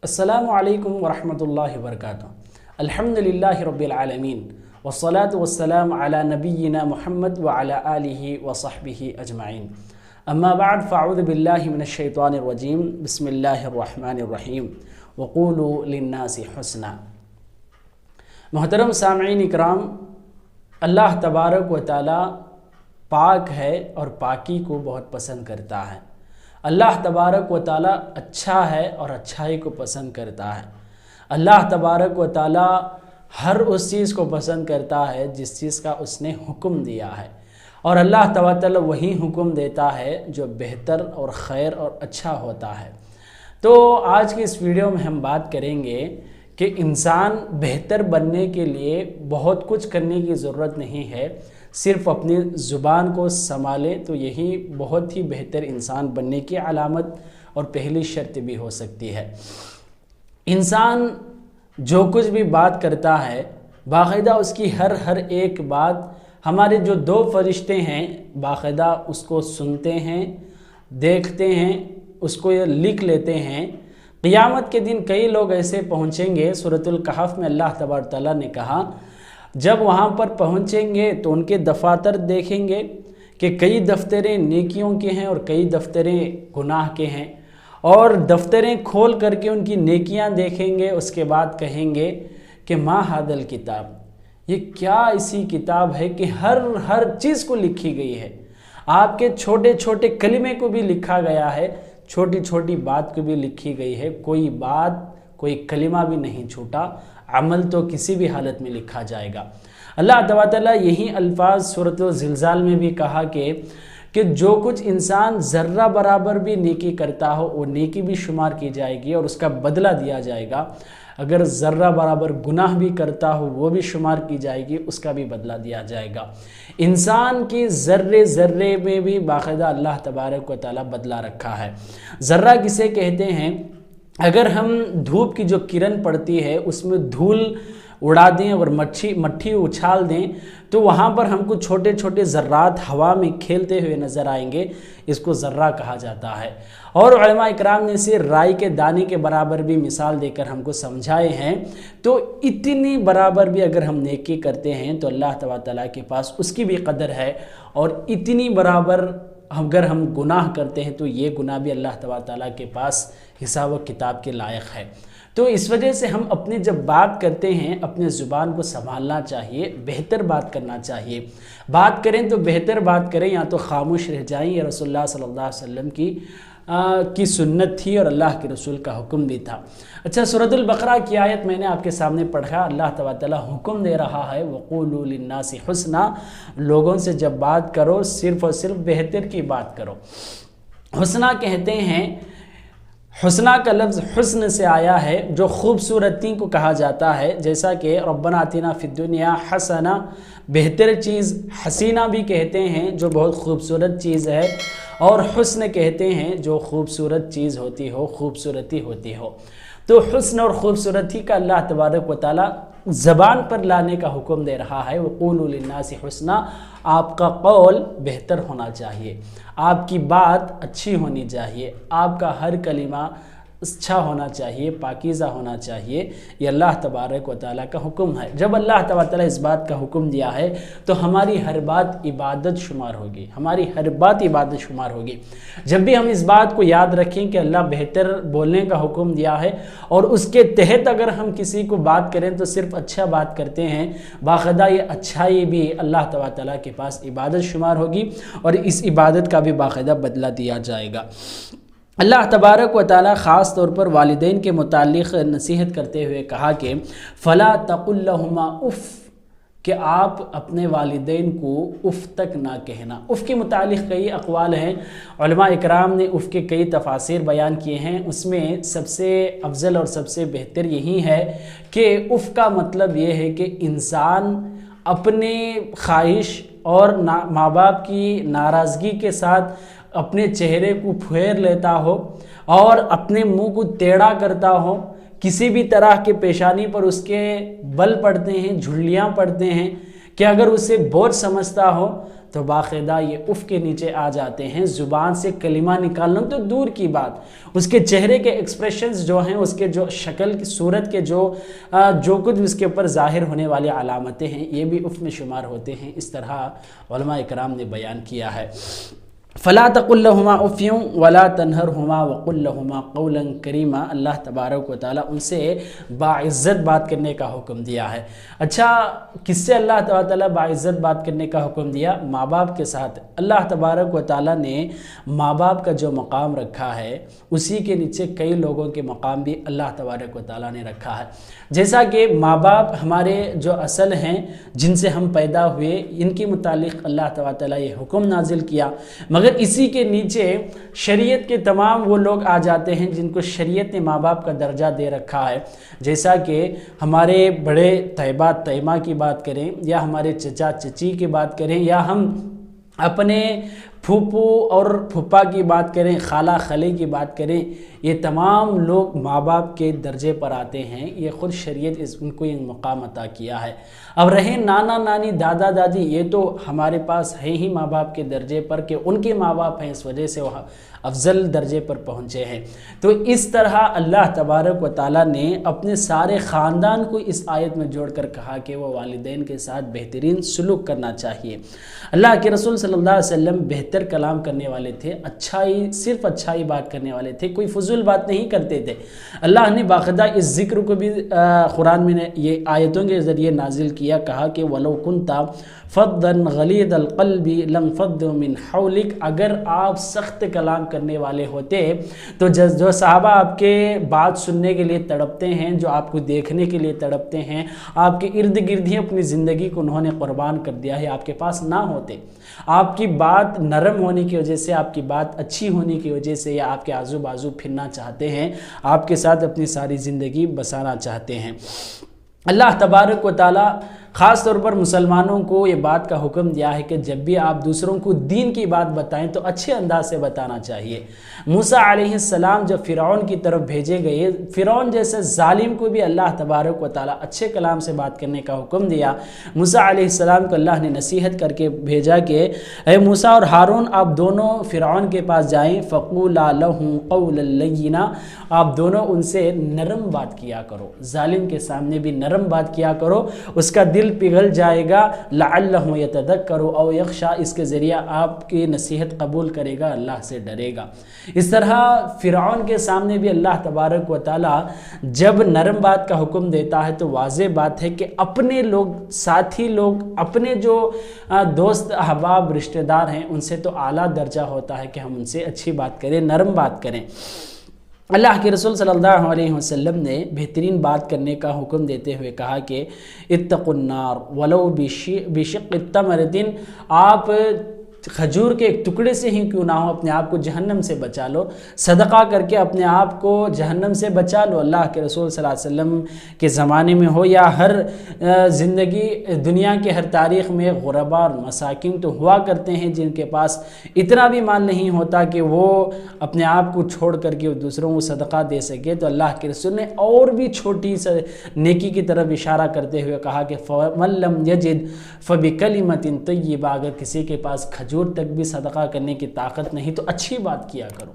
السلام علیکم ورحمۃ اللہ وبرکاتہ۔ الحمدللہ رب العالمین والصلاة والسلام علی نبینا محمد وعلی آلہ وصحبہ اجمعین، اما بعد فاعوذ باللہ من الشیطان الرجیم، بسم اللہ الرحمن الرحیم، وقولوا للناس حسنا۔ محترم سامعین اکرام، اللہ تبارک و تعالی پاک ہے اور پاکی کو بہت پسند کرتا ہے۔ اللہ تبارک و تعالی اچھا ہے اور اچھائی کو پسند کرتا ہے۔ اللہ تبارک و تعالی ہر اس چیز کو پسند کرتا ہے جس چیز کا اس نے حکم دیا ہے، اور اللہ تبارک و تعالی وہی حکم دیتا ہے جو بہتر اور خیر اور اچھا ہوتا ہے۔ تو آج کی اس ویڈیو میں ہم بات کریں گے کہ انسان بہتر بننے کے لیے بہت کچھ کرنے کی ضرورت نہیں ہے، صرف اپنی زبان کو سنبھالے تو یہی بہت ہی بہتر انسان بننے کی علامت اور پہلی شرط بھی ہو سکتی ہے۔ انسان جو کچھ بھی بات کرتا ہے، باقاعدہ اس کی ہر ایک بات ہمارے جو دو فرشتے ہیں باقاعدہ اس کو سنتے ہیں، دیکھتے ہیں، اس کو لکھ لیتے ہیں۔ قیامت کے دن کئی لوگ ایسے پہنچیں گے، سورۃ الکہف میں اللہ تبارک و تعالیٰ نے کہا جب وہاں پر پہنچیں گے تو ان کے دفاتر دیکھیں گے کہ کئی دفتریں نیکیوں کے ہیں اور کئی دفتریں گناہ کے ہیں، اور دفتریں کھول کر کے ان کی نیکیاں دیکھیں گے، اس کے بعد کہیں گے کہ ما ھذا الکتاب، یہ کیا ایسی کتاب ہے کہ ہر چیز کو لکھی گئی ہے، آپ کے چھوٹے چھوٹے کلمے کو بھی لکھا گیا ہے، چھوٹی چھوٹی بات کو بھی لکھی گئی ہے، کوئی بات کوئی کلمہ بھی نہیں چھوٹا، عمل تو کسی بھی حالت میں لکھا جائے گا۔ اللہ تعالیٰ یہی الفاظ سورۃ الزلزال میں بھی کہا کہ جو کچھ انسان ذرہ برابر بھی نیکی کرتا ہو وہ نیکی بھی شمار کی جائے گی اور اس کا بدلہ دیا جائے گا، اگر ذرہ برابر گناہ بھی کرتا ہو وہ بھی شمار کی جائے گی، اس کا بھی بدلہ دیا جائے گا۔ انسان کی ذرے میں بھی باقاعدہ اللہ تبارک و تعالیٰ بدلہ رکھا ہے۔ ذرہ کسے کہتے ہیں؟ اگر ہم دھوپ کی جو کرن پڑتی ہے اس میں دھول اڑا دیں اور مٹھی اچھال دیں تو وہاں پر ہم کو چھوٹے چھوٹے ذرات ہوا میں کھیلتے ہوئے نظر آئیں گے، اس کو ذرہ کہا جاتا ہے۔ اور علماء اکرام نے اسے رائی کے دانے کے برابر بھی مثال دے کر ہم کو سمجھائے ہیں۔ تو اتنی برابر بھی اگر ہم نیکی کرتے ہیں تو اللہ تبارک و تعالیٰ کے پاس اس کی بھی قدر ہے، اور اتنی برابر اگر ہم گناہ کرتے ہیں تو یہ گناہ بھی اللہ تبارک و تعالیٰ کے پاس حساب و کتاب کے لائق ہے۔ تو اس وجہ سے ہم اپنے جب بات کرتے ہیں اپنے زبان کو سنبھالنا چاہیے، بہتر بات کرنا چاہیے۔ بات کریں تو بہتر بات کریں، یا تو خاموش رہ جائیں، یہ رسول اللہ صلی اللہ علیہ وسلم کی سنت تھی اور اللہ کے رسول کا حکم بھی تھا۔ اچھا، سورۃ البقرہ کی آیت میں نے آپ کے سامنے پڑھا، اللہ تبارک و تعالیٰ حکم دے رہا ہے وَقُولُوا لِلنَّاسِ حُسْنًا، لوگوں سے جب بات کرو صرف اور صرف بہتر کی بات کرو۔ حسنہ کہتے ہیں، حسنہ کا لفظ حسن سے آیا ہے جو خوبصورتی کو کہا جاتا ہے، جیسا کہ ربنا آتنا فی الدنیا حسنہ، بہتر چیز حسینہ بھی کہتے ہیں جو بہت خوبصورت چیز ہے، اور حسن کہتے ہیں جو خوبصورت چیز ہوتی ہو، خوبصورتی ہوتی ہو۔ تو حسن اور خوبصورتی کا اللہ تبارک و تعالیٰ زبان پر لانے کا حکم دے رہا ہے۔ وَقُولُوا لِلنَّاسِ حُسْنًا، آپ کا قول بہتر ہونا چاہیے، آپ کی بات اچھی ہونی چاہیے، آپ کا ہر کلمہ اچھا ہونا چاہیے، پاکیزہ ہونا چاہیے، یہ اللہ تبارک و تعالیٰ کا حکم ہے۔ جب اللہ تبارک و تعالیٰ اس بات کا حکم دیا ہے تو ہماری ہر بات عبادت شمار ہوگی، ہماری ہر بات عبادت شمار ہوگی۔ جب بھی ہم اس بات کو یاد رکھیں کہ اللہ بہتر بولنے کا حکم دیا ہے، اور اس کے تحت اگر ہم کسی کو بات کریں تو صرف اچھا بات کرتے ہیں، باقاعدہ یہ اچھائی بھی اللہ تبارک و تعالیٰ کے پاس عبادت شمار ہوگی، اور اس عبادت کا بھی باقاعدہ بدلہ دیا جائے گا۔ اللہ تبارک و تعالیٰ خاص طور پر والدین کے متعلق نصیحت کرتے ہوئے کہا کہ فَلَا تَقُلْ لَهُمَا اف، کہ آپ اپنے والدین کو اف تک نہ کہنا۔ اف کے متعلق کئی اقوال ہیں، علماء اکرام نے اف کے کئی تفاسیر بیان کیے ہیں، اس میں سب سے افضل اور سب سے بہتر یہی ہے کہ اف کا مطلب یہ ہے کہ انسان اپنے خواہش اور ماں باپ کی ناراضگی کے ساتھ اپنے چہرے کو پھیر لیتا ہو اور اپنے منہ کو ٹیڑھا کرتا ہو، کسی بھی طرح کے پیشانی پر اس کے بل پڑتے ہیں، جھلیاں پڑتے ہیں، کہ اگر اسے بوجھ سمجھتا ہو تو باقاعدہ یہ اف کے نیچے آ جاتے ہیں، زبان سے کلمہ نکالنا تو دور کی بات، اس کے چہرے کے ایکسپریشنز جو ہیں، اس کے جو شکل کی صورت کے جو کچھ اس کے اوپر ظاہر ہونے والی علامتیں ہیں، یہ بھی اف میں شمار ہوتے ہیں۔ اس طرح علماء اکرام نے بیان کیا ہے۔ فلا تقل لهما اف ولا تنهرهما وقل لهما قولا کریما، اللہ تبارک و تعالیٰ ان سے باعزت بات کرنے کا حکم دیا ہے۔ اچھا، کس سے اللہ تعالیٰ باعزت بات کرنے کا حکم دیا؟ ماں باپ کے ساتھ۔ اللہ تبارک و تعالیٰ نے ماں باپ کا جو مقام رکھا ہے، اسی کے نیچے کئی لوگوں کے مقام بھی اللہ تبارک و تعالیٰ نے رکھا ہے۔ جیسا کہ ماں باپ ہمارے جو اصل ہیں، جن سے ہم پیدا ہوئے، ان کے متعلق اللہ تعالیٰ یہ حکم نازل کیا، مگر اسی کے نیچے شریعت کے تمام وہ لوگ آ جاتے ہیں جن کو شریعت نے ماں باپ کا درجہ دے رکھا ہے۔ جیسا کہ ہمارے بڑے طیبہ تیمہ کی بات کریں، یا ہمارے چچا چچی کی بات کریں، یا ہم اپنے پھوپھو اور پھوپھا کی بات کریں، خالہ خالے کی بات کریں، یہ تمام لوگ ماں باپ کے درجے پر آتے ہیں۔ یہ خود شریعت ان کو یہ مقام عطا کیا ہے۔ اب رہیں نانا نانی دادا دادی، یہ تو ہمارے پاس ہے ہی ماں باپ کے درجے پر کہ ان کے ماں باپ ہیں، اس وجہ سے وہ افضل درجے پر پہنچے ہیں۔ تو اس طرح اللہ تبارک و تعالیٰ نے اپنے سارے خاندان کو اس آیت میں جوڑ کر کہا کہ وہ والدین کے ساتھ بہترین سلوک کرنا چاہیے۔ اللہ کے رسول صلی اللہ علیہ وسلم بہتر کلام کرنے والے تھے، اچھائی، صرف اچھائی بات کرنے والے تھے، کوئی فضول بات نہیں کرتے تھے۔ اللہ نے باقاعدہ اس ذکر کو بھی قرآن میں یہ آیتوں کے ذریعے نازل کیا، کہا کہ وَلَوْ كُنْتَ فَضًّا غَلِيظَ الْقَلْبِ لَانفَضُّوا مِنْ حَوْلِكَ، اگر آپ سخت کلام کرنے والے ہوتے تو جو صحابہ آپ کے بات سننے کے لیے تڑپتے ہیں، جو آپ کو دیکھنے کے لیے تڑپتے ہیں، آپ کے ارد گرد ہی اپنی زندگی کو انہوں نے قربان کر دیا ہے، آپ کے پاس نہ ہوتے۔ آپ کی بات نرم ہونے کی وجہ سے، آپ کی بات اچھی ہونے کی وجہ سے، یا آپ کے آزو بازو پھرنا چاہتے ہیں، آپ کے ساتھ اپنی ساری زندگی بسانا چاہتے ہیں۔ اللہ تبارک و تعالیٰ خاص طور پر مسلمانوں کو یہ بات کا حکم دیا ہے کہ جب بھی آپ دوسروں کو دین کی بات بتائیں تو اچھے انداز سے بتانا چاہیے۔ موسیٰ علیہ السلام جب فرعون کی طرف بھیجے گئے، فرعون جیسے ظالم کو بھی اللہ تبارک و تعالیٰ اچھے کلام سے بات کرنے کا حکم دیا۔ موسیٰ علیہ السلام کو اللہ نے نصیحت کر کے بھیجا کہ اے موسیٰ اور ہارون، آپ دونوں فرعون کے پاس جائیں، فَقُولَا لَهُ قَوْلًا لَيِّنًا، آپ دونوں ان سے نرم بات کیا کرو، ظالم کے سامنے بھی نرم بات کیا کرو، اس کا دل پگھل جائے گا، لعلہ یتذکر او یخشی، اس کے ذریعہ آپ کی نصیحت قبول کرے گا، اللہ سے ڈرے گا۔ اس طرح فرعون کے سامنے بھی اللہ تبارک و تعالیٰ جب نرم بات کا حکم دیتا ہے تو واضح بات ہے کہ اپنے لوگ، ساتھی لوگ، اپنے جو دوست احباب رشتہ دار ہیں، ان سے تو اعلیٰ درجہ ہوتا ہے کہ ہم ان سے اچھی بات کریں، نرم بات کریں۔ اللہ کے رسول صلی اللہ علیہ وسلم نے بہترین بات کرنے کا حکم دیتے ہوئے کہا کہ اتقوا النار ولو بشق تمرۃ، آپ کھجور کے ایک ٹکڑے سے ہی کیوں نہ ہو اپنے آپ کو جہنم سے بچا لو، صدقہ کر کے اپنے آپ کو جہنم سے بچا لو۔ اللہ کے رسول صلی اللہ علیہ وسلم کے زمانے میں ہو یا ہر زندگی دنیا کے ہر تاریخ میں، غربا اور مساکین تو ہوا کرتے ہیں جن کے پاس اتنا بھی مال نہیں ہوتا کہ وہ اپنے آپ کو چھوڑ کر کے دوسروں کو صدقہ دے سکے، تو اللہ کے رسول نے اور بھی چھوٹی نیکی کی طرف اشارہ کرتے ہوئے کہا کہ فَمَن لَّمْ يَجِدْ فَبِكَلِمَةٍ طَيِّبَةٍ، اگر کسی کے پاس کھجور تک بھی صدقہ کرنے کی طاقت نہیں تو اچھی بات کیا کرو۔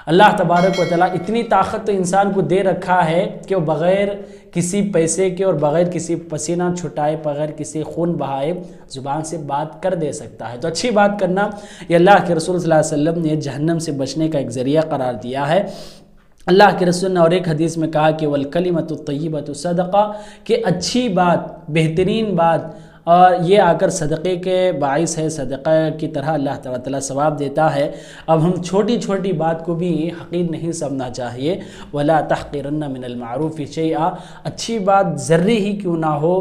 اللہ تبارک و تعالیٰ اتنی طاقت تو انسان کو دے رکھا ہے کہ وہ بغیر کسی پیسے کے اور بغیر کسی پسینہ چھٹائے، بغیر کسی خون بہائے زبان سے بات کر دے سکتا ہے، تو اچھی بات کرنا یہ اللہ کے رسول صلی اللہ علیہ وسلم نے جہنم سے بچنے کا ایک ذریعہ قرار دیا ہے۔ اللہ کے رسول نے اور ایک حدیث میں کہا کہ وَالْكَلِمَةُ الطَّيِّبَةُ صَدَقَةٌ، کہ اچھی بات، بہترین بات، اور یہ آ کر صدقے کے باعث ہے، صدقہ کی طرح اللہ تعالیٰ ثواب دیتا ہے۔ اب ہم چھوٹی چھوٹی بات کو بھی حقیر نہیں سمجھنا چاہیے۔ وَلَا تَحْقِرَنَّ مِنَ الْمَعْرُوفِ شَيْئًا، اچھی بات ذرے ہی کیوں نہ ہو،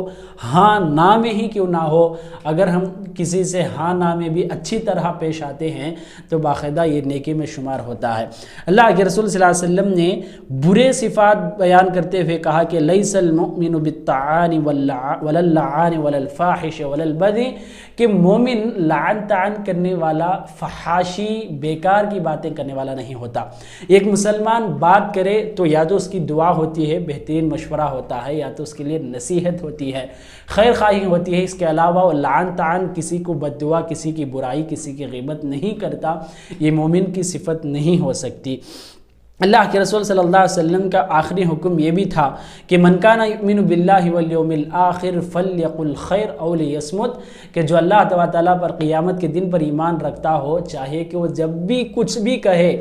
ہاں نا میں ہی کیوں نہ ہو، اگر ہم کسی سے ہاں نا میں بھی اچھی طرح پیش آتے ہیں تو باقاعدہ یہ نیکی میں شمار ہوتا ہے۔ اللہ کے رسول صلی اللہ علیہ وسلم نے برے صفات بیان کرتے ہوئے کہا کہ لَيْسَ الْمُؤْمِنُ بِالطَّعَانِ وَلَا اللَّعَانِ وَلَا الْفَاحِشِ الفواحش ولا البغی کہ مومن لعن طعن کرنے والا، فحاشی بیکار کی باتیں کرنے والا نہیں ہوتا۔ ایک مسلمان بات کرے تو یا تو اس کی دعا ہوتی ہے، بہترین مشورہ ہوتا ہے، یا تو اس کے لیے نصیحت ہوتی ہے، خیر خواہی ہوتی ہے۔ اس کے علاوہ وہ لعن طعن، کسی کو بد دعا، کسی کی برائی، کسی کی غیبت نہیں کرتا۔ یہ مومن کی صفت نہیں ہو سکتی۔ اللہ کے رسول صلی اللہ علیہ وسلم کا آخری حکم یہ بھی تھا کہ من کان یؤمن باللہ والیوم الآخر فلیقل خیر او لیصمت، کہ جو اللہ تعالیٰ پر قیامت کے دن پر ایمان رکھتا ہو، چاہے کہ وہ جب بھی کچھ بھی کہے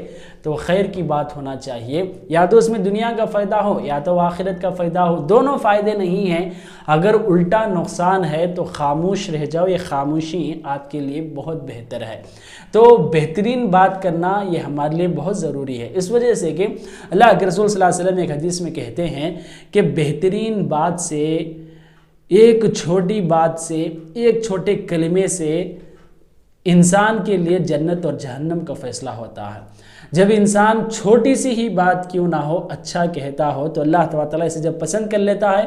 تو خیر کی بات ہونا چاہیے، یا تو اس میں دنیا کا فائدہ ہو یا تو آخرت کا فائدہ ہو، دونوں فائدے نہیں ہیں۔ اگر الٹا نقصان ہے تو خاموش رہ جاؤ، یہ خاموشی آپ کے لیے بہت بہتر ہے۔ تو بہترین بات کرنا یہ ہمارے لیے بہت ضروری ہے، اس وجہ سے کہ اللہ کے رسول صلی اللہ علیہ وسلم ایک حدیث میں کہتے ہیں کہ بہترین بات سے، ایک چھوٹی بات سے، ایک چھوٹے کلمے سے انسان کے لیے جنت اور جہنم کا فیصلہ ہوتا ہے۔ جب انسان چھوٹی سی ہی بات کیوں نہ ہو اچھا کہتا ہو تو اللہ تعالیٰ اسے جب پسند کر لیتا ہے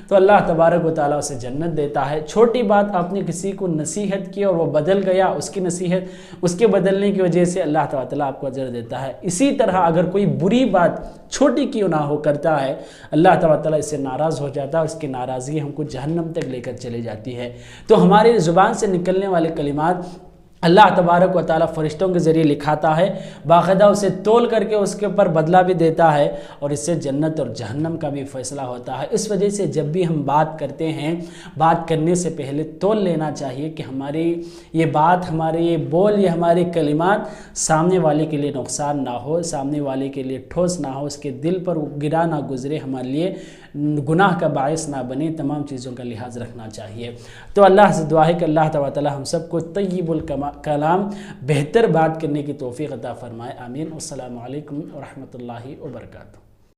تو اللہ تبارک و تعالیٰ اسے جنت دیتا ہے۔ چھوٹی بات آپ نے کسی کو نصیحت کی اور وہ بدل گیا، اس کی نصیحت، اس کے بدلنے کی وجہ سے اللہ تعالیٰ آپ کو اجر دیتا ہے۔ اسی طرح اگر کوئی بری بات چھوٹی کیوں نہ ہو کرتا ہے، اللہ تعالیٰ اس سے ناراض ہو جاتا ہے، اس کی ناراضگی ہم کو جہنم تک لے کر چلی جاتی ہے۔ تو ہماری زبان سے نکلنے والے کلمات اللہ تبارک و تعالیٰ فرشتوں کے ذریعے لکھاتا ہے، باقاعدہ اسے تول کر کے اس کے اوپر بدلہ بھی دیتا ہے، اور اس سے جنت اور جہنم کا بھی فیصلہ ہوتا ہے۔ اس وجہ سے جب بھی ہم بات کرتے ہیں، بات کرنے سے پہلے تول لینا چاہیے کہ ہماری یہ بات، ہمارے یہ بول، یہ ہمارے کلمات سامنے والے کے لیے نقصان نہ ہو، سامنے والے کے لیے ٹھوس نہ ہو، اس کے دل پر گرا نہ گزرے، ہمارے لیے گناہ کا باعث نہ بنے۔ تمام چیزوں کا لحاظ رکھنا چاہیے۔ تو اللہ سے دعا ہے کہ اللہ تعالیٰ ہم سب کو طیب الکلام، بہتر بات کرنے کی توفیق عطا فرمائے، آمین۔ السلام علیکم ورحمۃ اللہ وبرکاتہ۔